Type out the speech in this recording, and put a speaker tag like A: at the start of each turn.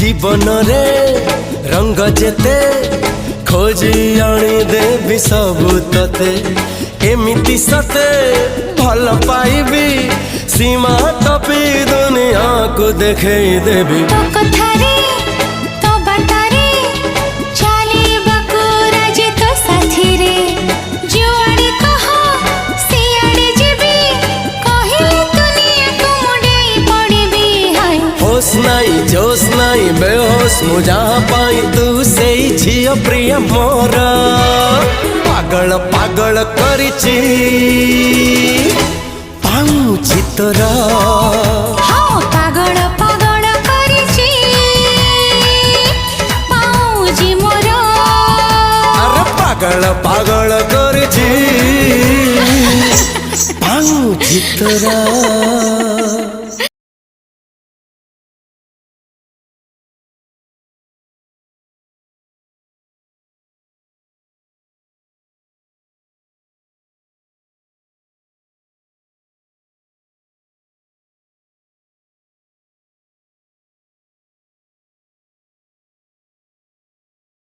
A: जीवन रे रंग जेते खोजी आनी देवी सबु तते एमिति सते भल पाइबी सीमा टपी दुनिया को देखे देवी
B: तो कथारे तो बातारे चाली बकुरा जे तो साथी रे जुआड़ी कहो सियाड़े जीबी कहिले दुनिया को मुड़े पड़बी हाय
A: होश नहीं जोश नहीं बेहोश मु जहाँ पाई तू से झियो प्रिय मोर पागल पागल करिछि पाऊछि तोरा
B: हाँ पागल पागल करिछि पाऊछि मोर
A: अरे पागल पागल करिछि पाऊछि तोरा।